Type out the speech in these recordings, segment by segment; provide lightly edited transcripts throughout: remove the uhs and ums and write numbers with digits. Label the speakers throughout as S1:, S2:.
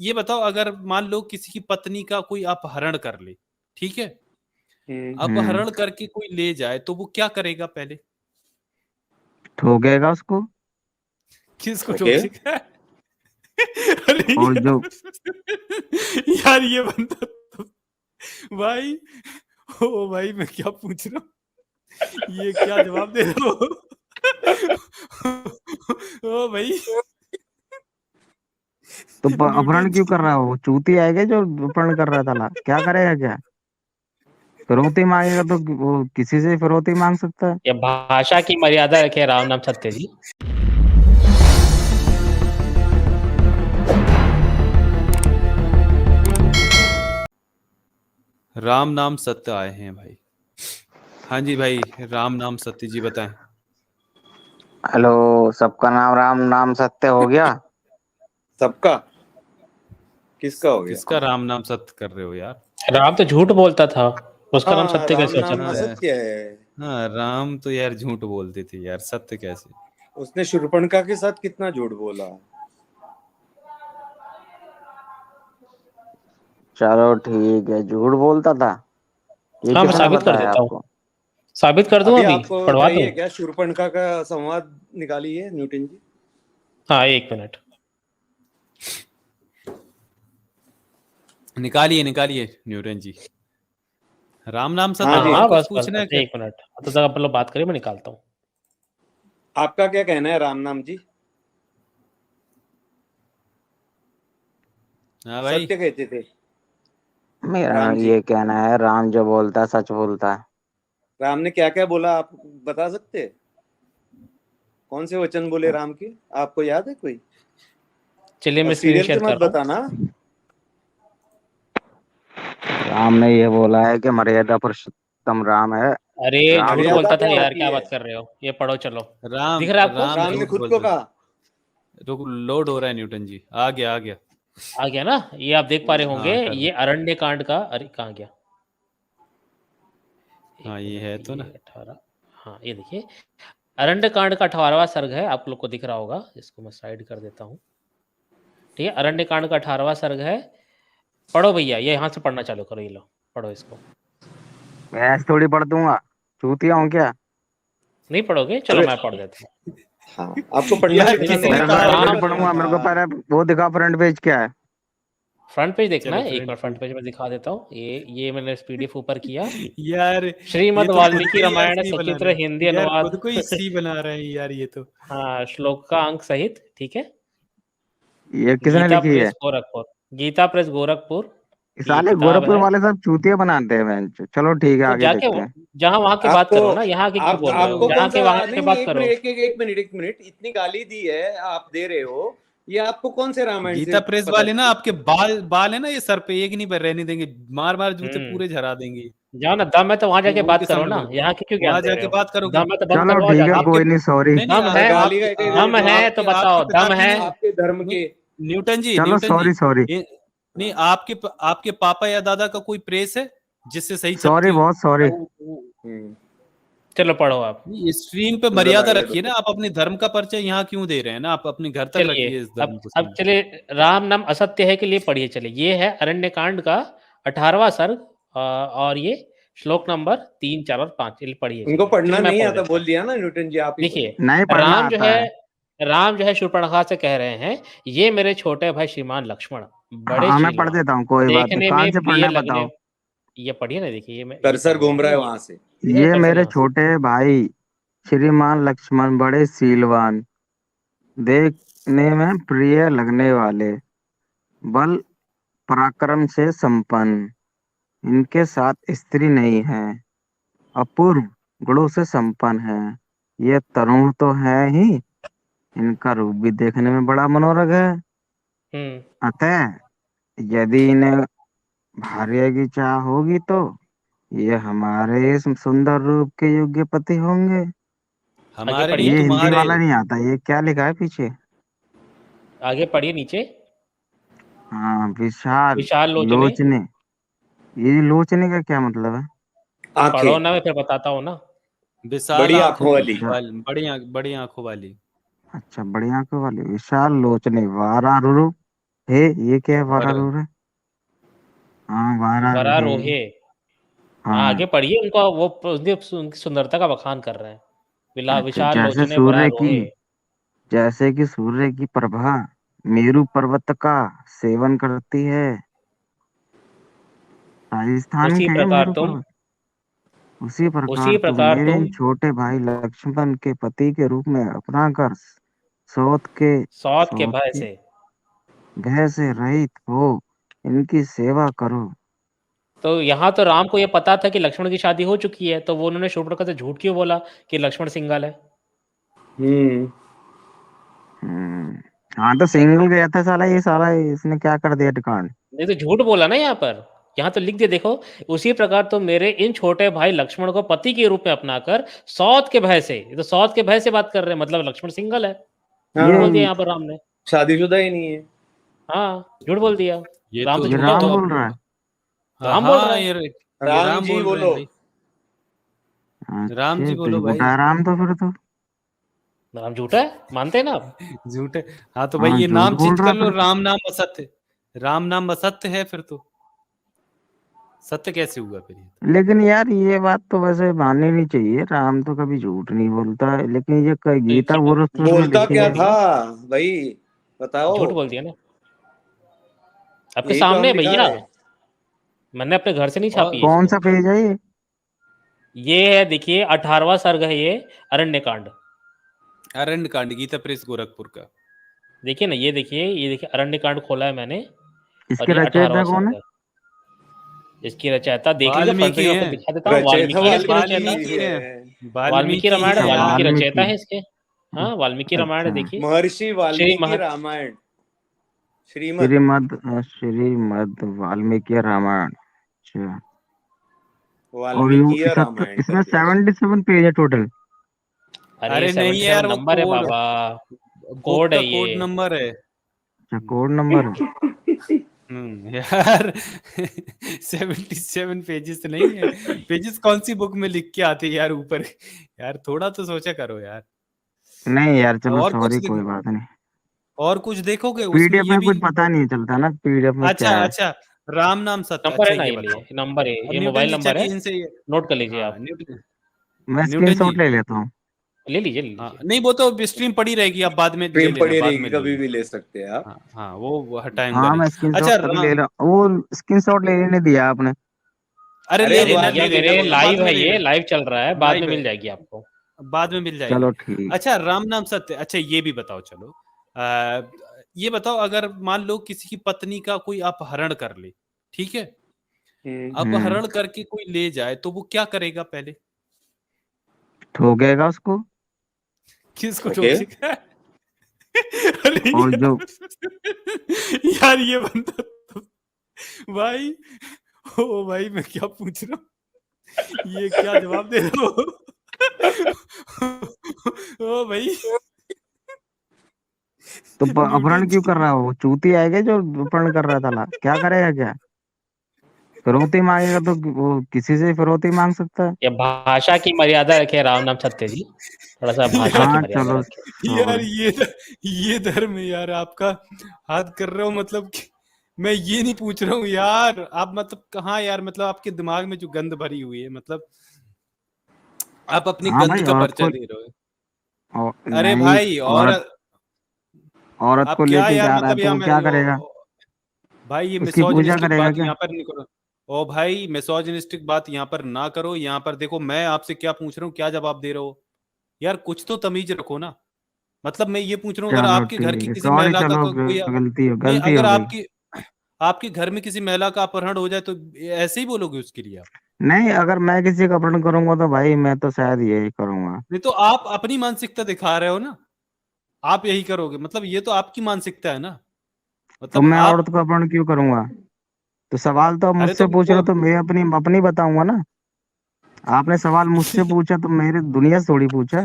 S1: ये बताओ, अगर मान लो किसी की पत्नी का कोई अपहरण कर ले, ठीक है, अपहरण करके कोई ले जाए, तो वो क्या करेगा पहले?
S2: ठोकेगा उसको।
S1: किसको
S3: ओके।
S1: ठोकेगा? अरे
S2: और जो
S1: यार ये बंदा तो, भाई, ओ भाई मैं क्या पूछ रहा हूँ, ये क्या जवाब दे रहे हो? ओ भाई,
S2: तो
S1: न्यूटन
S2: अपहरण क्यों
S1: जी।
S2: कर रहा है? वो चूती आएगा जो अपहरण कर रहा था ला, क्या करेगा क्या? फिरौती मांगेगा तो वो किसी से फिरौती मांग सकता है।
S4: ये भाषा की मर्यादा रखे राम नाम सत्य जी।
S1: राम नाम सत्य आए हैं भाई। हाँ जी भाई, राम नाम सत्य जी बताएं।
S2: हेलो, सबका नाम राम नाम सत्य हो गया।
S3: सबका किसका हो गया?
S1: किसका राम नाम सत्य कर रहे हो यार?
S4: राम तो झूठ बोलता था, उसका नाम
S3: हाँ,
S4: सत्य
S3: राम
S4: कैसे हो
S3: नाम
S4: सकता है?
S3: असत्य है।
S1: हाँ, राम तो यार झूठ बोलते थे यार, सत्य कैसे?
S3: उसने शूर्पणखा के साथ कितना झूठ बोला।
S2: चलो ठीक है, झूठ बोलता था। ये
S4: हाँ मैं
S2: किसने
S4: साबित कर
S2: बताया
S4: देता हूँ,
S2: आपको?
S4: साबित कर दूं,
S3: अभी
S4: अभी
S3: आपको
S4: पढ़वा दूं।
S3: चाहिए क्या? शूर्पणखा का संवाद निकालिए न्यूटन जी।
S4: हाँ 1 मिनट।
S1: निकालिए निकालिए न्यूटन जी। राम नाम
S3: हाँ
S1: सत्य
S3: जी।
S1: और
S4: हाँ
S1: कुछ
S4: बस
S1: पूछना है क्या?
S4: 1 मिनट, तो तक आप लोग बात करिए, मैं निकालता हूँ।
S3: आपका क्या कहना है राम नाम जी?
S1: हाँ भाई,
S3: सत्य कहते थे
S2: मेरा
S3: राम जी।
S2: ये कहना है, राम जो बोलता है सच बोलता है।
S3: राम ने क्या क्या बोला, आप बता सकते हैं? कौन से वचन बोले राम के, आपको याद है कोई?
S4: चलिए
S3: और
S4: मैं स्क्रीन
S3: सीरियल
S4: शेयर
S3: के
S4: कर
S3: मत
S4: रहा हूँ।
S3: बताना।
S2: राम ने ये बोला है कि मर्यादा पुरुषोत्तम राम है।
S4: अरे
S2: राम
S4: झूठ
S2: जो
S3: मर्यादा
S4: बोलता था
S3: क्या
S4: यार,
S3: होती
S4: क्या
S3: है?
S4: बात कर रहे हो? ये पढ़ो चलो।
S1: राम
S4: दिख रहा है आपको?
S1: राम
S3: राम ने
S1: झूठ
S3: खुद
S1: बोल
S3: को
S1: रहे।
S3: कहा।
S1: रुक, लोड हो रहा है न्यूटन जी, आ गया आ गया।
S4: आ गया ना, ये आप देख पा रहे होंगे,
S1: हाँ कर
S4: ये अरण्य कांड का, अरे कहाँ गया?
S1: हाँ,
S4: 1
S1: ये है
S4: मिनट,
S1: तो
S4: ये
S1: ना।
S4: 18, हाँ ये देखिए, अरण्य कांड का 18वां सर्ग है, आप लोग को दिख रहा होगा, इसको मैं साइड कर देता हूँ। ठीक है, अरण्य कांड का 18वां सर्ग है। पढ़ो भैया, ये यहाँ से पढ़ना चालू करो, ये लो पढ़ो इसको।
S2: मैं ऐसे थोड़ी पढ़ दूंगा, चूतिया हूँ क्या?
S4: नहीं पढ़ोगे? चलो
S3: अबे
S4: मैं पढ़ देता हूँ।
S3: हाँ, आपको पढ़ना
S1: यार
S3: लिखना
S1: किसी
S3: नहीं
S1: ने
S2: मेरे
S3: आता,
S2: को
S1: कहा
S3: पहले
S2: थोड़ी
S1: था।
S4: राम,
S2: पढ़ूंगा, मेरे को
S3: बताना।
S2: पहले वो दिखा फ्रंट पेज क्या है।
S4: फ्रंट पेज देखना
S1: चलो
S4: है, एक बार
S1: फ्रंट
S4: फ्रंट पेज में दिखा देता हूँ। ये मैंने पीडीएफ ऊपर किया।
S1: यार ये
S4: श्रीमद्
S1: तो खुद
S4: वाल्मीकि
S1: को ही यार
S4: रामायण
S1: सी बना
S4: सचित्र
S1: रहे हैं,
S4: हिंदी
S1: यार
S4: अनुवाद।
S1: खुद को ही सी बना रहे हैं यार ये तो।
S4: हाँ, श्लोक का अंक सहित, ठीक है।
S2: ये किसने
S4: गीता
S2: लिखी है?
S4: प्रेस गोरखपुर, गीता प्रेस गोरखपुर, ये
S2: साले
S4: किताब
S2: गोरखपुर
S4: है।
S2: वाले सब चूतिया बनाते हैं बेंच। चलो ठीक है,
S4: तो
S2: आगे
S4: जाके
S2: देखते हैं।
S4: जहाँ वहां की बात
S3: आपको
S4: करो ना, यहाँ की क्यों
S3: आप
S4: बोल रहे हो?
S3: आपको
S4: जहाँ
S3: कौन
S4: के
S3: सा,
S4: वहां की
S3: नहीं नहीं,
S4: बात
S3: एक
S4: करो।
S3: मिनट, एक मिनट, इतनी गाली दी है आप दे रहे हो, ये आपको कौन से रामायण से
S1: गीता प्रेस
S3: पता
S1: वाले ना,
S3: चली?
S1: आपके बाल बाल है ना ये सर पे, एक नहीं पर रहने देंगे, मार मार जूते
S4: हम्म,
S1: पूरे झरा देंगे।
S4: जाओ ना, दम है तो वहां जाके
S1: उनके
S4: बात करो
S1: सामने
S4: ना,
S1: बोल,
S4: यहाँ की क्यों ज्ञान
S1: वहां
S4: दे रहे
S1: जाके
S4: हो?
S1: बात करोगे।
S4: दम है तो बंद
S2: चलो
S4: करवाओ
S2: ठीक है,
S4: जाके।
S1: आपके
S2: कोई नहीं, सॉरी।
S1: नहीं नहीं
S4: दम है,
S3: गाली का
S4: दम है तो
S1: आपके
S4: बताओ,
S1: आपके
S4: दम
S1: पिताजी
S4: है।
S1: ने,
S3: आपके धर्म
S1: नहीं
S3: के।
S1: न्यूटन जी,
S2: चलो
S1: न्यूटन जी,
S2: सॉरी सॉरी
S1: नहीं आपके पापा या दादा का कोई प्रेस है जिससे सही
S2: सॉरी,
S1: छपती हो?
S2: बहुत सॉरी।
S4: चलो पढ़ो आप।
S1: स्ट्रीम पे
S3: नजर
S1: मर्यादा
S3: आ गया
S1: रखिए ना, आप अपने धर्म का परिचय यहाँ क्यों दे रहे हैं ना, आप अपने घर तक
S4: चलिए,
S1: रखिए इस
S4: अब
S1: धर्म को
S4: अब
S1: सीमित।
S4: चलिए, राम नाम असत्य है के लिए पढ़िए। चलिए, ये है अरण्य कांड का 18वां सर्ग, और ये श्लोक नंबर 3, 4 और 5, चलिए पढ़िए।
S3: उनको
S4: चलिए
S3: पढ़ना
S4: चलिए मैं
S3: नहीं
S4: पढ़
S3: आता,
S4: देता
S3: बोल
S4: हूँ।
S3: दिया ना न्यूटन जी, आप ही पढ़िए।
S4: देखिए,
S2: नहीं पढ़ना
S4: राम जो
S2: आता
S4: है,
S2: है।
S4: राम जो है शूर्पणखा से कह रहे हैं, ये मेरे छोटे भाई श्रीमान लक्ष्मण, बड़े
S2: हाँ मैं पढ़
S4: शीलवान,
S2: देता हूँ, कोई बात नहीं,
S4: देखने
S2: कहाँ
S4: में
S2: से
S4: प्रिय
S2: पढ़ना है
S4: लगने।
S2: बताओ।
S4: ये पढ़िए ना, देखिए ये
S3: कर्सर
S4: पढ़ रहे
S3: घूम
S4: हैं ना,
S3: रहा है वहां से।
S2: ये
S4: कर्सर
S2: मेरे
S4: यहाँ से।
S2: छोटे भाई श्रीमान लक्ष्मण, बड़े सीलवान, देखने में प्रिय लगने वाले, बल पराक्रम से संपन्न, इनके साथ स्त्री नहीं है, अपूर्व गुणों से संपन्न है, ये तरुण तो है ही, इनका रूप भी देखने में बड़ा मनोरम है।
S4: हम्म,
S2: अतः यदि इन्हें भार्य की चाह होगी तो ये हमारे इस सुंदर रूप के योग्य पति होंगे।
S4: आगे
S1: हमारे नहीं
S4: पढ़िए,
S2: ये हिंदी
S1: तुम्हारे।
S2: वाला नहीं आता, ये क्या लिखा है पीछे?
S4: आगे पढ़िए नीचे।
S2: हाँ, विशाल
S4: विशाल लोचने,
S2: लोचने। ये लोचने का क्या मतलब है?
S4: पढ़ो
S3: आंखें,
S4: ना, मैं फिर बताता हूँ ना।
S1: विशाल
S3: बड़ी
S1: आंखों
S3: आंखों वाली।
S1: वाली, बड़ी आंखों वाली।
S2: अच्छा, बड़ी आंखों वाले, विशाल लोचने, वारारुरु हे ये क्या है
S1: वर-
S2: वरारोहे? हाँ वरारोहे।
S4: वरारोहे। हाँ
S2: हाँ
S4: आगे पढ़िए, उनका वो उनकी सुंदरता का बखान कर रहे हैं।
S2: अच्छा,
S4: विशाल
S2: जैसे
S4: लोचने
S2: सूर्य की
S4: वरारोहे।
S2: जैसे कि सूर्य की प्रभा मेरू पर्वत का सेवन करती है। राजस्थान
S4: उसी
S2: का है
S4: प्रकार
S2: मेरू
S4: तुम
S2: पर्वत। उसी
S4: उसी
S2: प्रकार तुम
S4: प्रकार
S2: मेरे इन
S4: तुम
S2: छोटे भाई लक्ष्मण के पति के रूप में अपना कर सौत के
S4: सौत के
S2: सौत
S4: भय
S2: के
S4: से।
S2: भय से रहित हो इनकी सेवा करो।
S4: तो यहाँ तो राम को ये पता था कि लक्ष्मण की शादी हो चुकी है, तो वो उन्होंने शूर्पणखा से झूठ क्यों बोला कि लक्ष्मण सिंगल है?
S3: हम्म।
S2: हाँ तो सिंगल गया था साला, ये साला इसने क्या कर दिया कांड।
S4: नहीं तो झूठ बोला ना यहाँ पर। यहाँ तो लिख दिया देखो, उसी प्रकार तो मेरे इन छोटे भाई लक्ष्मण को पति के रूप में अपनाकर सौत के भय से, ये तो सौत के भय से बात कर रहे हैं, मतलब लक्ष्मण सिंगल है। झूठ बोल दिया
S2: ये
S4: यहाँ पर राम ने।
S3: शादीशुदा ही नहीं है।
S4: हाँ झूठ बोल दिया।
S1: ये
S4: राम तो
S1: तो
S2: ये
S4: झूठे
S2: राम
S4: हो।
S2: बोल रहा है।
S4: राम बोल रहा
S1: हाँ
S4: है।
S1: ये
S3: राम
S1: राम
S3: जी
S1: बोल रहे हैं
S3: बोलो।
S1: भाई। राम
S2: अच्छा
S1: जी
S2: तो
S1: बोलो
S2: झूठा
S1: भाई।
S2: है राम तो फिर तो।
S4: राम झूठा है, मानते हैं ना आप?
S1: झूठे। हाँ तो भाई
S2: हाँ
S1: ये
S2: झूठ
S1: नाम
S2: बोल
S1: चेंज
S2: रहा
S1: कर
S2: है
S1: लो,
S2: फिर तो।
S1: राम नाम असत्य। राम नाम असत्य है फिर तो। सत्य कैसे हुआ फिर ये?
S2: लेकिन यार ये बात तो वैसे माननी नहीं चाहिए, राम तो कभी झूठ नहीं बोलता है, लेकिन ये
S4: तो
S2: गीता
S4: झूठ
S2: पुरुष में
S3: बोलता
S2: लिखी
S3: क्या
S2: है।
S3: था भाई, बताओ।
S4: झूठ बोल दिया ना, आपके
S3: यही तो
S4: सामने
S3: हम
S4: है
S3: दिखा
S4: भैया।
S3: रहे हैं।
S4: मैंने अपने घर से नहीं
S1: और
S4: छापी है
S2: कौन
S4: इसको।
S2: सा पेज है ये?
S4: ये है देखिए 18वां सर्ग है ये, अरण्य कांड।
S1: अरण्य कांड, गीता प्रेस गोरखपुर का।
S4: देखिए ना, ये देखिए अरण्य कांड खोला है मैंने, और
S2: इसके
S4: ये 18वां
S2: रचयिता कौन
S4: सर्ग
S2: है?
S4: है। इसकी रचयिता देख लीजिए, फ्रंट पेज
S1: वाल्मीकि
S4: में आपको
S1: हैं।
S4: दिखा देता हूँ।
S3: रचयिता
S4: वाल्मीकि है इसके रचयिता।
S3: वाल्मीकि
S1: वाल्मीकि
S3: है।
S1: हैं।
S4: वाल्मीकि
S1: वाल्मीकि
S4: रामायण
S1: हैं
S4: है,
S2: अच्छा
S1: यार।
S4: वाल्मीकि रचयिता
S2: वाल्मीकि।
S4: है इसके। हाँ वाल्मीकि रामायण है,
S2: अच्छा
S4: देखिए।
S3: महर्षि
S4: श्री
S3: वाल्मीकि
S4: महत
S3: रामायण, श्रीमद।
S2: श्रीमद वाल्मीकि रामायण। अच्छा। और
S3: वाल्मीकि रामायण
S2: इसमें
S3: करके है।
S2: 77 पेज है टोटल।
S4: अरे
S1: अरे नहीं
S4: 77
S1: यार, वो
S4: नंबर है
S1: कोड,
S4: बाबा,
S1: बुक
S4: कोड
S1: का
S4: है ये।
S1: कोड नंबर है।
S2: अच्छा कोड नंबर है।
S1: यार 77 पेजेस नहीं है। पेजेस कौन सी बुक में लिख के आते हैं यार ऊपर? यार थोड़ा तो सोचा करो यार।
S2: नहीं यार चलो
S1: और कुछ
S2: सॉरी, कोई बात नहीं।
S1: और कुछ देखोगे उसमें,
S2: पीडीएफ
S1: ये
S2: में
S1: भी
S2: कुछ पता नहीं चलता ना पीडीएफ में
S1: अच्छा
S2: क्या है।
S1: अच्छा। राम नाम सत्य,
S4: नंबर
S1: अच्छा
S4: है ना,
S1: ये
S4: ये
S1: बताओ।
S4: लिए नंबर है,
S1: और
S4: ये
S1: न्यूटन
S4: मोबाइल
S1: जी
S4: नंबर है,
S1: चलिए इनसे
S4: नोट कर लीजिए
S1: हाँ
S4: आप।
S1: न्यूटन,
S2: मैं
S1: न्यूटन जी।
S2: स्क्रीनशॉट ले लेता हूँ।
S4: ले लीजिए ले
S1: हाँ
S4: लीजिए।
S1: नहीं वो तो स्ट्रीम पड़ी रहेगी, आप बाद में ले
S3: स्ट्रीम
S1: लेना,
S3: पड़ी
S1: बाद
S3: रहेगी,
S1: में ले
S3: कभी
S1: लेना।
S3: भी ले सकते हैं आप।
S1: हाँ हाँ वो हटाऊंगा
S2: हाँ
S1: नहीं।
S2: मैं
S1: अच्छा
S2: स्क्रीनशॉट तभी ले रहा हूँ, वो स्क्रीनशॉट लेने नहीं दिया आपने।
S1: अरे
S3: अरे
S1: ले
S3: अब
S4: अरे
S1: लेना
S3: बाद
S4: भैया
S3: में
S1: ले
S3: ले
S1: लेना,
S4: मेरे
S1: वो
S3: लेंगे
S1: तो
S3: हम।
S1: बाद
S4: लाइव
S1: में
S4: है,
S1: ले
S4: ये
S1: लेना।
S4: लाइव चल रहा है, बाद में
S1: लाइव है,
S4: मिल जाएगी आपको।
S1: बाद में मिल जाएगी।
S2: चलो ठीक।
S1: अच्छा राम नाम सत्य, अच्छा ये भी बताओ चलो। आ, ये बताओ, अगर मान लो किसी की पत्नी का कोई अपहरण कर ले, ठीक है? अपहरण करके कोई ले जाए तो वो क्या करेगा पहले?
S2: ठोकेगा उसको।
S1: किसको
S3: ओके।
S1: ठोकेगा?
S4: अरे
S2: और जो
S4: यार ये बंदा तो, भाई ओ भाई मैं क्या पूछ रहा हूँ, ये क्या जवाब दे रहे हो? ओ भाई
S2: तो
S4: न्यूटन
S2: अपहरण क्यों
S4: जी।
S2: कर रहा है वो? चूती आएगा जो अपहरण कर रहा था ला क्या करेगा क्या? फिरौती मांगेगा तो वो किसी से फिरौती मांग सकता है।
S4: ये भाषा की मर्यादा रखे राम नाम सत्य जी, थोड़ा सा भाषा की
S2: हाँ
S4: मर्यादा
S2: चलो
S4: रखे।
S1: यार
S2: सॉरी।
S1: ये धर्म है यार आपका, हाथ कर रहे हो मतलब कि मैं ये नहीं पूछ रहा हूँ यार, आप मतलब कहाँ यार, मतलब आपके दिमाग में जो गंद भरी हुई है, मतलब आप अपनी
S2: हाँ
S1: गंद
S2: भाई
S1: का
S2: औरत
S1: पर्चा
S2: को
S1: दे रहे हो। अरे
S2: नहीं,
S1: भाई और
S2: औरत औरत
S1: आप
S2: को
S1: क्या
S2: लेके
S1: यार,
S2: जा रहा है
S1: मतलब
S2: तो
S1: यहाँ
S2: वो
S1: में
S2: क्या करेगा?
S1: भाई ये
S2: उसकी पूजा
S1: मिसोजिनिस्टिक
S2: करेगा
S1: बात
S2: क्या?
S1: यहाँ पर नहीं करो। ओ भाई मिसोजिनिस्टिक बात यहाँ पर ना करो। यहाँ पर देखो मैं आपसे क्या पूछ रहा हूँ, क्या जवाब दे रहे हो यार? कुछ तो तमीज रखो ना। मतलब मैं ये पूछ रहा हूँ, अगर
S2: चलो
S1: आपके घर की
S2: ठीक है
S1: किसी
S2: सॉरी,
S1: महिला का
S2: चलो
S1: कोई नहीं,
S2: गलती
S1: अगर
S2: हो गई।
S1: आपकी आपके घर में किसी महिला का अपहरण हो जाए तो ऐसे ही बोलोगे उसके लिए आप?
S2: नहीं, अगर मैं किसी का अपहरण करूंगा तो भाई मैं तो शायद यही करूंगा।
S1: नहीं तो आप अपनी मानसिकता दिखा रहे हो ना, आप यही करोगे, मतलब ये तो आपकी मानसिकता है ना,
S2: तो
S1: मतलब
S2: मैं औरत
S1: आप।
S2: को अपहरण क्यों करूंगा? तो सवाल तो आप
S1: अरे तो
S2: मुझसे पूछ रहे
S1: वो
S2: हो तो मैं अपनी अपनी बताऊंगा ना। आपने सवाल मुझसे पूछा तो मेरी दुनिया से थोड़ी पूछा।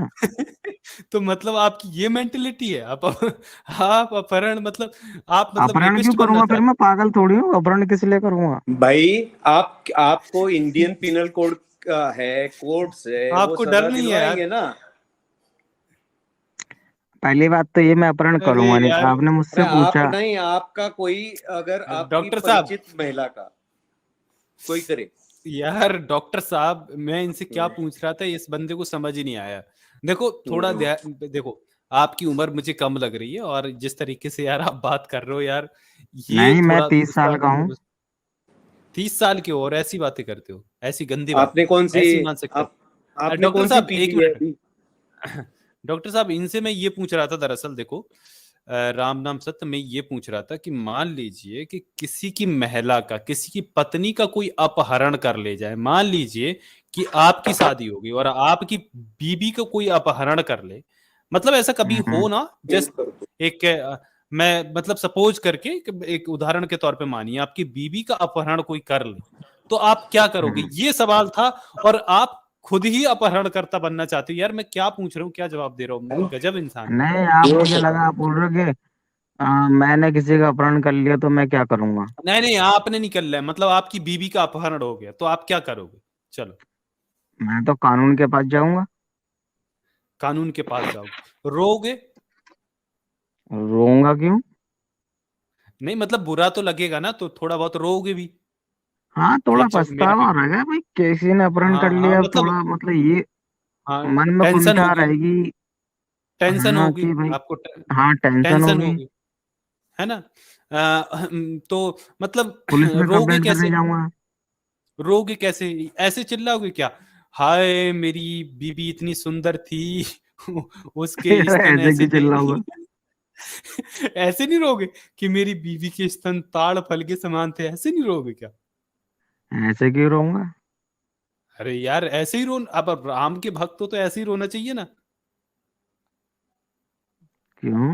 S1: तो मतलब आपकी ये मेंटेलिटी है, आप अपहरण मतलब आप मतलब
S2: अपहरण क्यों
S1: रेपिस्ट बनना
S2: करूंगा फिर?
S1: चाहते
S2: मैं पागल थोड़ी हूँ, अपहरण किस लिए करूंगा?
S3: भाई आपको इंडियन पिनल कोड है, कोड्स है,
S1: हो?
S3: वो
S1: आपको डर
S3: सजा
S1: नहीं है यार?
S3: दिलवाएंगे ना।
S2: पहली बात तो ये मैं अपहरण
S1: अरे
S2: करूंगा नहीं,
S1: यार,
S2: आपने मुझसे
S3: नहीं, आप
S2: पूछा।
S3: नहीं, आपका कोई अगर आपकी
S1: डॉक्टर साहब,
S3: परिचित महिला का कोई करे।
S1: यार डॉक्टर साहब, मैं इनसे क्या पूछ रहा था, इस बंदे को समझ ही नहीं आया। देखो थोड़ा देखो, आपकी उम्र मुझे कम लग रही है, और जिस तरीके से यार आप बात कर रहे हो यार, ये
S2: नहीं, मैं
S1: थोड़ा
S2: 30 साल का हूँ।
S1: 30 साल के हो और ऐसी बातें करते हो, ऐसी गंदी बात,
S3: आपने कौन सी
S1: ऐसी मानसिकता।
S3: आपने
S1: डॉक्टर
S3: कौन सी
S1: साहब
S3: पी
S1: एक
S3: ली है
S1: मिनट,
S3: अभी?
S1: डॉक्टर साहब इनसे मैं ये पूछ रहा था, दरअसल देखो, राम नाम सत्य, मैं ये पूछ रहा था कि मान लीजिए कि किसी की महिला का, किसी की पत्नी का कोई अपहरण कर ले जाए। मान लीजिए कि आपकी शादी होगी और आपकी बीबी को कोई अपहरण कर ले, मतलब ऐसा कभी हो ना, जस्ट एक मैं मतलब सपोज करके एक उदाहरण के तौर पे मानिए आपकी बीबी का अपहरण कोई कर ले, तो आप क्या करोगे, ये सवाल था। और आप खुद ही अपहरणकर्ता बनना चाहते हो। यार मैं क्या पूछ रहा हूँ, क्या जवाब दे रहा हूँ, गजब इंसान।
S2: नहीं, आप मुझे लगा आप बोल रहे हो कि मैंने किसी का अपहरण कर लिया तो मैं क्या करूंगा।
S1: नहीं नहीं, आपने नहीं कर लिया, मतलब आपकी बीबी का अपहरण हो गया, तो आप क्या करोगे? चलो,
S2: मैं तो कानून के पास जाऊंगा।
S1: कानून के पास जाओगे, रोगे?
S2: रोऊंगा क्यों?
S1: नहीं मतलब बुरा तो लगेगा ना, तो थोड़ा बहुत रोगे भी
S2: हाँ,
S1: कि
S2: थोड़ा
S1: मेरा
S2: पछतावा
S1: भी।
S2: रहेगा भाई, किसी ने अपहरण
S1: हाँ
S2: कर
S1: हाँ,
S2: लिया, अब
S1: मतलब
S2: थोड़ा मतलब ये
S1: हाँ,
S2: मन में
S1: टेंशन
S2: कुंठा
S1: होगी,
S2: रहेगी।
S1: टेंशन
S2: हाँ
S1: होगी
S2: कि भाई,
S1: आपको,
S2: हाँ टेंशन
S1: टेंशन
S2: होगी।
S1: होगी, है ना? तो मतलब
S2: पुलिस में
S1: रोगे
S2: कंप्लेंट करने
S1: कैसे?
S2: जाऊंगा।
S1: रोगे कैसे? ऐसे चिल्लाओगे क्या, हाय मेरी बीबी इतनी सुंदर थी, उसके स्तन
S2: ऐसे
S1: ऐसे
S2: क्यों
S1: थे?
S2: चिल्ला होगा?
S1: ऐसे नहीं रोगे कि मेरी बीवी के स्तन ताड़ फल के समान थे, ऐसे नहीं रोगे क्या?
S2: ऐसे क्यों रहूंगा?
S1: अरे यार ऐसे ही रो, अब राम के भक्त हो तो ऐसे ही रोना चाहिए ना।
S2: क्यों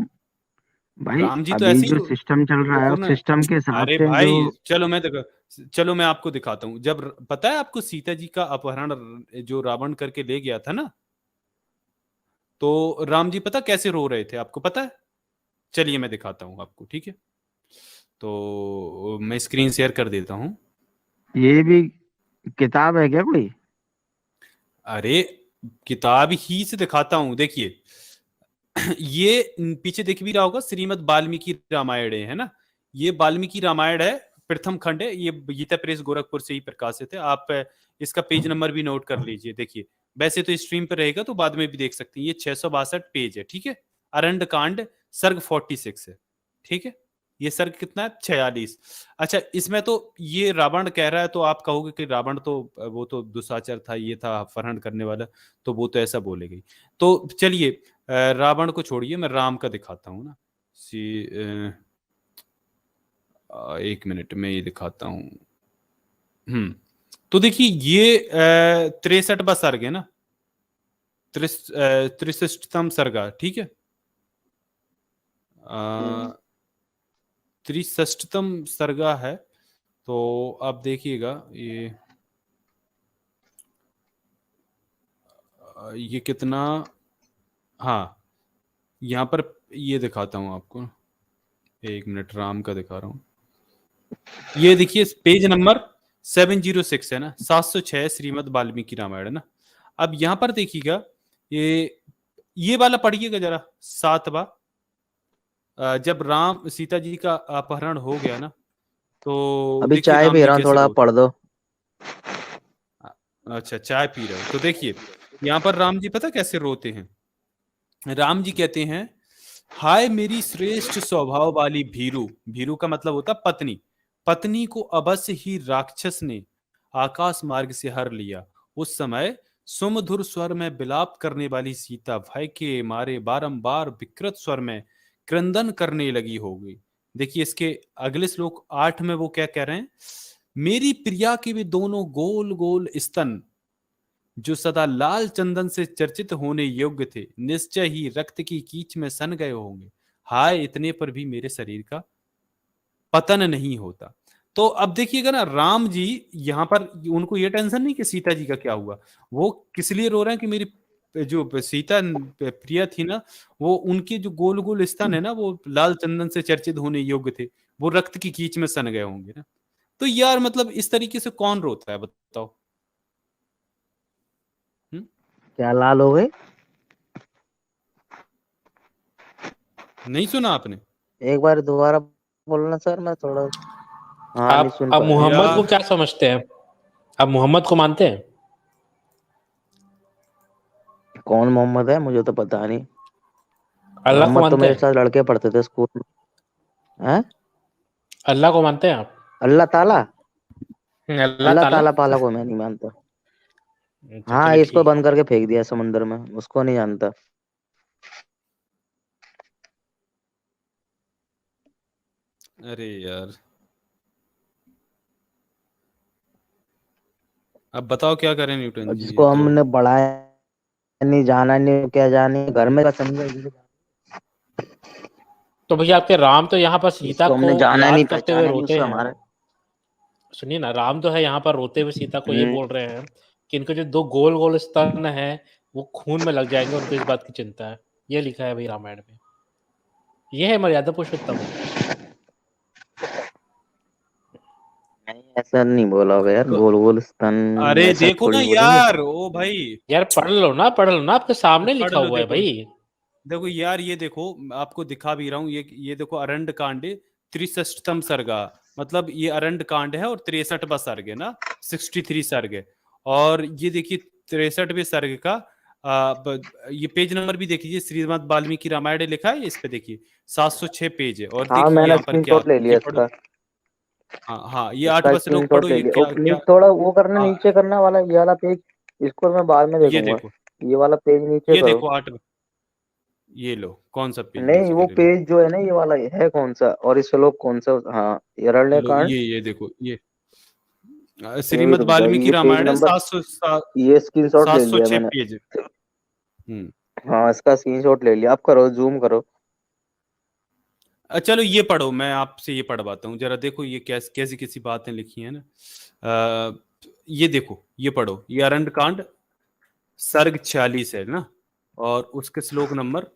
S2: भाई?
S1: राम जी तो
S2: अभी
S1: ऐसे ही
S2: जो सिस्टम चल रहा है
S1: देखो
S2: उस
S1: ना।
S2: सिस्टम के हिसाब
S1: अरे
S2: से जो।
S1: भाई चलो मैं देखो, चलो मैं आपको दिखाता हूँ। जब पता है आपको सीता जी का अपहरण जो रावण करके ले गया था ना, तो राम जी पता कैसे रो रहे थे, आपको पता है? चलिए मैं दिखाता हूँ आपको, ठीक है? तो मैं स्क्रीन शेयर कर देता हूँ।
S2: ये भी किताब है क्या कोई?
S1: अरे किताब ही से दिखाता हूँ, देखिए। ये पीछे दिख भी रहा होगा, श्रीमद् वाल्मीकि रामायण है ना, ये वाल्मीकि रामायण है, प्रथम खंड है, ये गीता प्रेस गोरखपुर से ही प्रकाशित है। आप इसका पेज नंबर भी नोट कर लीजिए, देखिए। वैसे तो स्ट्रीम पर रहेगा तो बाद में भी देख सकते हैं। ये 662 पेज है, ठीक है? अरंड कांड, सर्ग 46 है, ठीक है? ये सर्ग कितना है? 46। अच्छा, इसमें तो ये रावण कह रहा है, तो आप कहोगे कि रावण तो वो तो दुशाचर था, ये था अपहरण करने वाला, तो वो तो ऐसा बोलेगी। तो चलिए, रावण को छोड़िए, मैं राम का दिखाता हूँ ना। एक मिनट में ये दिखाता हूँ। तो देखिए, ये 63वां सर्ग है ना, 63तम सर्गा, ठीक है? 63तम सर्गा है। तो आप देखिएगा, ये कितना, हाँ, यहाँ पर ये दिखाता हूँ आपको। एक मिनट, राम का दिखा रहा हूँ। ये देखिए पेज नंबर 706 है ना, 706 श्रीमद् वाल्मीकि रामायण है ना। अब यहाँ पर देखिएगा, ये वाला पढ़िएगा जरा, 7वां। जब राम सीता जी का अपहरण हो गया ना, तो
S5: अभी
S1: देखिए
S5: चाय
S1: राम
S5: पी
S1: जी
S5: रहा हूँ,
S1: कैसे
S5: थोड़ा
S1: रोते।
S5: पढ़ दो।
S1: अच्छा, चाय पी रहे हो, तो देखिए यहाँ पर राम जी पता कैसे रोते हैं। राम जी कहते हैं, हाय मेरी श्रेष्ठ स्वभाव वाली भीरू। भीरू का मतलब होता पत्नी। पत्नी को अवश्य ही राक्षस ने आकाश मार्ग से हर लिया। उस समय सुमधुर स्वर में विलाप करने वाली सीता भय के मारे बारंबार विकृत स्वर में क्रंदन करने लगी होगी। देखिए इसके अगले श्लोक 8 में वो क्या कह रहे हैं, मेरी प्रिया के वे दोनों गोल गोल स्तन जो सदा लाल चंदन से चर्चित होने योग्य थे, निश्चय ही रक्त की कीच में सन गए होंगे। हाय इतने पर भी मेरे शरीर का पतन नहीं होता। तो अब देखिएगा ना, राम जी यहाँ पर उनको ये टेंशन नहीं कि सीता जी का क्या हुआ, वो किस लिए रो रहे हैं कि मेरी जो सीता प्रिया थी ना, वो उनके जो गोल गोल स्तन है ना, वो लाल चंदन से चर्चित होने योग्य थे, वो रक्त की कीच में सन गए होंगे ना। तो यार मतलब इस तरीके से कौन रोता है, बताओ?
S5: क्या लाल हो गए?
S1: नहीं सुना आपने?
S2: एक बार दोबारा बोलना सर, मैं थोड़ा हाँ नहीं सुन
S4: आप
S2: पाया।
S4: मोहम्मद को
S1: यार
S4: क्या समझते हैं? आप मोहम्मद को मानते हैं?
S2: कौन मोहम्मद है, मुझे तो पता नहीं।
S4: अल्लाह को
S2: मोहम्मद तो
S4: मानते
S2: मेरे
S4: हैं?
S2: साथ लड़के पढ़ते थे स्कूल में। हैं?
S4: अल्लाह को मानते हैं आप?
S2: अल्लाह ताला?
S4: अल्लाह
S2: अल्लाह
S4: ताला?
S2: ताला पाला को मैं नहीं मानता।
S4: तो
S2: हाँ,
S4: चलिए
S2: इसको
S4: ठीक
S2: बंद करके फेंक दिया समुद्र में, उसको नहीं जानता।
S1: अरे यार, अब बताओ क्या करें न्यूटन
S2: और
S1: जी,
S2: जिसको
S1: ये तो।
S2: हमने पढ़ाया नहीं, जाना नहीं, क्या जाने, घर में का समझे।
S4: तो भैया आपके राम तो यहाँ पर सीता
S2: जिसको
S4: को
S2: हमने जाना नहीं,
S4: याद करते हुए
S2: पहचाना नहीं,
S4: रोते
S2: उससे
S4: हैं।
S2: हमारा।
S4: सुनिए ना, राम तो है यहाँ पर रोते हुए सीता को ये
S2: हम्म।
S4: बोल रहे हैं कि इनके जो 2 गोल-गोल स्तन हैं, वो खून में लग जाएँगे, उनको इस बात की चिंता है। ये लिखा है भई रामायण में। ये है मर्यादा पुरुषोत्तम।
S2: नहीं, ऐसा नहीं बोला होगा यार,
S1: तो
S2: गोल गोल स्तन
S1: अरे
S2: ऐसा
S1: देखो ना
S2: थोड़ी बोलेंगे।
S1: यार, ओ भाई,
S4: यार पढ़ लो ना, आपके सामने
S1: पढ़
S4: लिखा
S1: लो।
S4: हुआ है
S1: देखो
S4: भई।
S1: देखो यार, ये देखो, आपको दिखा भी रहा हूँ, ये देखो, अरंड कांड 63 सर्गा, मतलब ये अरंड कांड है और 63वां सर्ग है ना, 63 सर्ग है। और ये देखिए 63वें सर्ग का ये पेज नंबर भी देखिए, श्रीमद् वाल्मीकि रामायण लिखा है इस पे, देखिए 706 पेज है। और
S2: हाँ,
S1: देखिए
S2: मैंने
S1: यहाँ पर क्या,
S2: स्क्रीनशॉट ले
S1: ये
S2: लिया
S1: पढ़ो।
S2: इसका।
S1: हाँ हाँ, ये
S2: इसका
S1: 8वां श्लोक पढ़ो,
S2: स्क्रीनशॉट ले
S1: ये
S2: लिया।
S1: क्या क्या।
S2: थोड़ा वो करना,
S1: हाँ,
S2: नीचे करना वाला ये वाला पेज। इसको मैं बाद में
S1: ये
S2: देखूंगा।
S1: देखो,
S2: ये वाला पेज नीचे
S1: ये
S2: करो।
S1: देखो 8, ये लो, कौन सा पेज
S2: नहीं,
S1: नीचे
S2: वो
S1: करे लो।
S2: पेज जो है ना, ये वाला है कौन सा, और इस श्लोक कौन सा? हाँ, अरण्य
S1: लो
S2: कांड।
S1: ये देखो, ये
S2: ये भी
S1: श्रीमद्
S2: रुक जाओ,
S1: वाल्मीकि
S2: ये पेज
S1: रामायण है,
S2: नंबर, ये स्क्रीनशॉट ले लिया
S1: 706
S2: मैंने।
S1: पेज। हम्म।
S2: हाँ, इसका स्क्रीनशॉट ले लिया। आप करो, जूम करो।
S1: चलो ये पढ़ो, मैं आपसे ये पढ़वाता हूँ जरा, देखो ये कैसी कैसी कैसी बातें लिखी हैं ना। ये देखो, ये पढ़ो, ये अरण्ड कांड सर्ग 46 है ना, और उसके श्लोक नंबर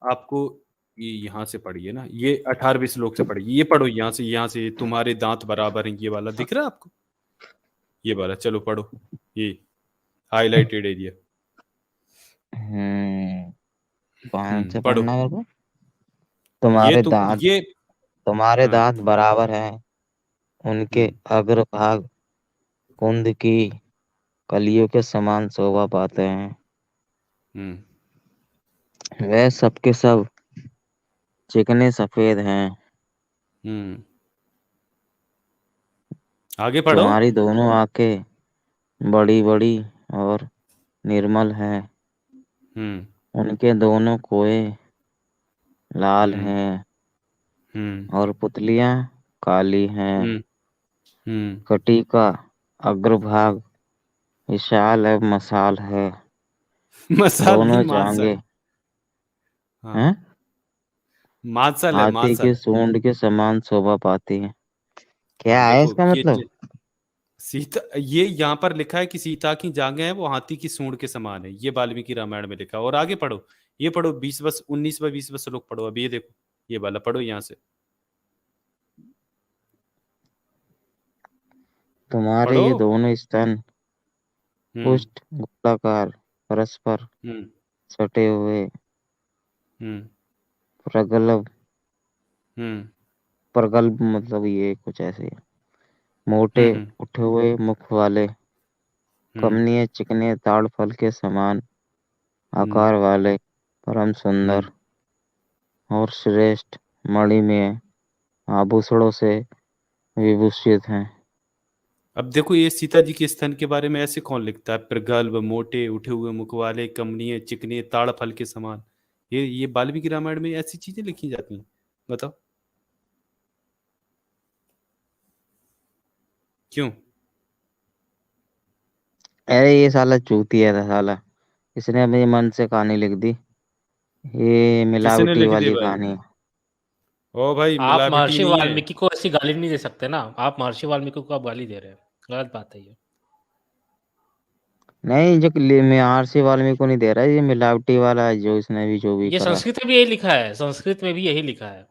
S1: आपको, ये यहाँ से पढ़िए ना, ये 18वें श्लोक से पढ़िए, ये पढ़ो यहाँ से, तुम्हारे दांत बराबर हैं, ये वाला दिख रहा है आपको, ये वाला, चलो पढ़ो, ये हाईलाइटेड एरिया।
S2: कौन से
S1: पढ़ो।
S2: पढ़ना मेरे को?
S1: ये
S2: तुम्हारे
S1: तो
S2: दांत
S1: ये,
S2: तुम्हारे
S1: हाँ,
S2: दांत बराबर हैं, उनके
S1: हम्म
S2: अग्रभाग कुंद की कलियों के समान शोभा पाते हैं।
S1: हम्म
S2: वह सबके सब चिकने सफेद हैं।
S1: हम्म आगे पढ़ो।
S2: तुम्हारी दोनों आंखें बड़ी बड़ी और निर्मल हैं।
S1: हम्म
S2: उनके दोनों कोए लाल
S1: हम्म
S2: हैं
S1: हम्म
S2: और पुतलियां काली हैं।
S1: हम्म हम्म
S2: कटी का अग्रभाग विशाल है, मसाल है।
S1: मसाल नहीं,
S2: दोनों
S1: मांसल।
S2: जांघें
S1: हाँ,
S2: हैं,
S1: मांसल है,
S2: हाथी के
S1: मांसल।
S2: सूंड के समान शोभा पाती है। क्या है
S1: देखो
S2: इसका
S1: ये
S2: मतलब?
S1: सीता, ये यहाँ पर लिखा है कि सीता की जांघें हैं वो हाथी की सूंड के समान है, ये वाल्मीकि रामायण में लिखा है। और आगे पढ़ो, ये पढ़ो 19वां श्लोक पढ़ो, अभी ये देखो, ये वाला पढ़ो यहाँ से,
S2: तुम्हारे
S1: पढ़ो।
S2: ये दोनों स्तन
S1: हम्म
S2: पुष्ट गोलाकार, परस्पर
S1: हम्म
S2: सटे हुए,
S1: हम्म
S2: प्रगल्भ
S1: हम्म
S2: प्रगल्भ मतलब ये कुछ ऐसे ही, मोटे
S1: हम्म
S2: उठे हुए मुख वाले,
S1: हम्म
S2: कमनीय चिकने ताड़ फल के समान
S1: हम्म
S2: आकार वाले, परम
S1: हम्म
S2: सुंदर और श्रेष्ठ मणिमय आभूषणों से विभूषित हैं।
S1: अब देखो, ये सीता जी के स्तन के बारे में ऐसे कौन लिखता है, प्रगल्भ, मोटे उठे हुए मुख वाले, कमनीय चिकने ताड़ फल के समान, ये वाल्मीकि रामायण में ऐसी चीजें लिखी जाती हैं, बताओ क्यों?
S2: अरे ये साला चूतिया था साला, इसने अपने मन से कहानी लिख दी। ये
S1: किसने
S2: मिलावटी
S1: लिख दी
S2: वाली
S1: भाई?
S2: कहानी है।
S1: ओ भाई,
S4: आप
S1: मिलावटी
S4: महर्षि
S1: नहीं है।
S4: वाल्मीकि को ऐसी गाली नहीं दे सकते ना। आप महर्षि वाल्मीकि को आप गाली दे रहे हैं, गलत बात है ये।
S2: नहीं, जो मैं आरसी वाल्मीकि को नहीं दे रहा, ये मिलावटी वाला है जो इसने भी जो भी
S4: ये
S2: करा।
S4: संस्कृत में भी यही लिखा है, संस्कृत में भी यही लिखा है।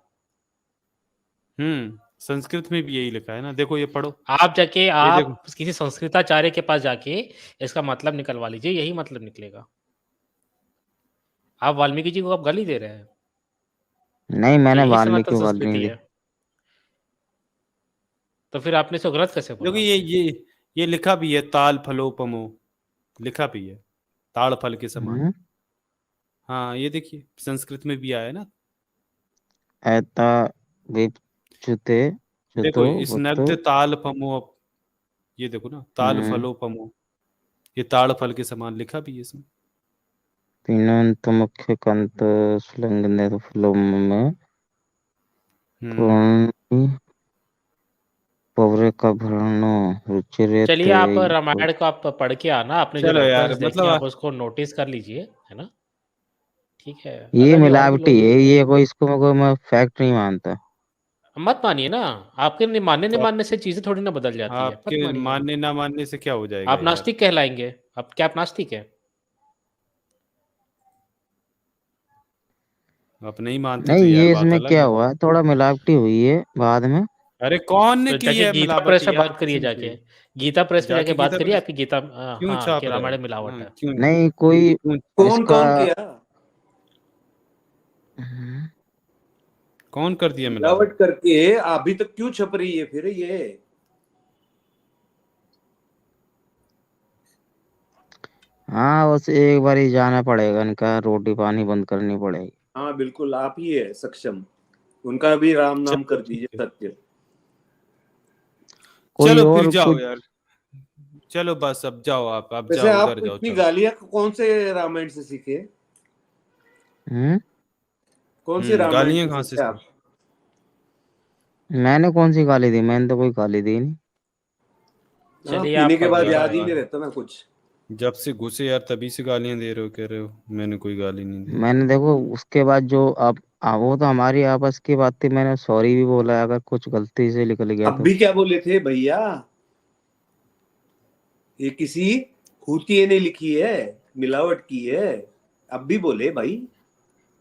S1: संस्कृत में भी यही लिखा है ना, देखो ये पढ़ो,
S4: आप जाके
S1: ये देखो।
S4: आप किसी संस्कृताचार्य के पास जाके इसका मतलब निकलवा लीजिए, यही मतलब निकलेगा। आप वाल्मीकि जी को आप गाली दे रहे हैं।
S2: नहीं, मैंने
S4: यही सनातन
S2: वाल्मीकि वाली
S4: संस्कृति
S2: नहीं ली।
S4: है। तो फिर आपने इसको गलत कैसे बोला?
S1: क्योंकि ये लिखा भी है ताल फलोपमो, लिखा भी है ताड़ फल के समान। हाँ ये देखिए संस्कृत में भी आया ना।
S2: ऐता विच्युते
S1: देखो
S2: चुतो
S1: इस
S2: वतो।
S1: नद्य ताल फमो, ये देखो ना ताल फलोपमो, ये ताड़ फल के समान लिखा भी है इसमें।
S2: तीनों मुख्य कंत सुलंघने फलों में कौन पौरे का भरणो रुचिरे
S4: चलिए आप
S2: ते
S4: रामायण को आप पढ़ के आना, आपने जो
S1: चलो यार,
S4: रेफरेंस देखे
S1: मतलब
S4: आप उसको नोटिस कर लीजिए, है ना? ठीक है।
S2: ये
S4: अदर भी और भी
S2: मिलावटी
S4: लोग
S2: है, ये कोई इसको मैं फैक्ट नहीं मानता।
S4: मत मानिए ना, आपके मानने नहीं
S1: तो
S4: मानने से चीजें थोड़ी ना बदल जाती है। मत
S1: आपके
S4: मानिए,
S1: मानने ना मानने से क्या हो जाएगा
S4: आप
S1: यार?
S4: नास्तिक कहलाएंगे। आप क्या आप नास्तिक है?
S1: आप नहीं मानते
S2: नहीं,
S1: तो यार
S2: ये
S1: बात
S2: इसमें
S1: अलग
S2: क्या
S1: है।
S2: हुआ, थोड़ा मिलावटी हुई है बाद में।
S1: अरे कौन ने
S4: तो
S1: की
S4: जाके
S1: है
S4: गीता प्रेस
S1: मिलावटी
S4: में
S1: यार,
S4: बात करिए,
S1: कसम
S4: जाके
S1: से।
S4: गीता प्रेस में जाके बात
S1: गीता
S4: करिए,
S1: प्रेस
S4: आपकी गीता
S1: क्यों
S4: हाँ
S1: छाप
S4: कि
S1: रहे
S4: रामायण
S1: हो?
S4: मिलावट
S1: हाँ,
S4: है।
S1: क्यों
S2: नहीं कोई
S1: क्यों
S2: इसका
S3: कौन किया?
S1: कौन कर दिया
S3: मिलावट
S1: मिलावट?
S3: करके अभी तक क्यों छप रही है फिर ये?
S2: हाँ, बस एक बार ही जाना पड़ेगा, इनका रोटी पानी बंद करनी पड़ेगी।
S3: हाँ बिल्कुल, आप ही है सक्षम, उनका भी राम नाम
S1: चलो
S3: कर
S1: ठीक
S3: दीजिए
S1: है,
S3: सत्य।
S2: कोई
S1: चलो फिर
S2: और
S1: जाओ
S2: कुछ?
S1: यार, चलो बस अब जाओ, आप
S3: वैसे
S1: जाओ
S3: आप
S1: उधर जाओ,
S3: इतनी
S1: चलो।
S3: गालियां कौन से रामायण से सीखे? कौन से रामायण
S1: गालियां
S3: से
S1: कहाँ से
S3: सीखे आप?
S2: मैंने कौन सी गाली दी? मैंने तो कोई गाली दी नहीं।
S3: हाँ,
S4: चलिए
S3: पीने
S4: आप
S3: के बाद
S4: जो
S3: याद ही
S4: है
S3: नहीं रहता ना कुछ।
S1: जब से घुसे यार तभी से गालियां दे रहे हो, कह रहे हो मैंने कोई गाली नहीं दी।
S2: मैंने देखो उसके बाद जो अब वो तो हमारी आपस की बात थी, मैंने सॉरी भी बोला अगर कुछ गलती से निकल गया
S3: अब
S2: तो।
S3: भी क्या बोले थे भैया? ये किसी हुतिये ने लिखी है, मिलावट की है, अब भी बोले भाई।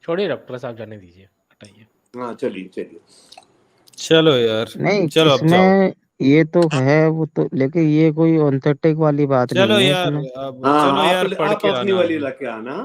S4: छोड़िए डॉक्टर साहब, जाने दीजिए, हटाइए।
S3: हाँ चलिए चलिए।
S1: चलो यार,
S2: नहीं,
S1: चलो अब जाओ।
S2: इसमें ये तो है वो तो, लेकिन ये कोई ऑथेंटिक वाली बात
S1: चलो
S2: नहीं है
S1: यार
S2: इसमें।
S1: अब,
S3: हाँ
S1: चलो यार
S3: आप
S1: पढ़ के
S3: अपनी
S1: आना
S3: वाली
S1: अभी।
S3: ला के आना।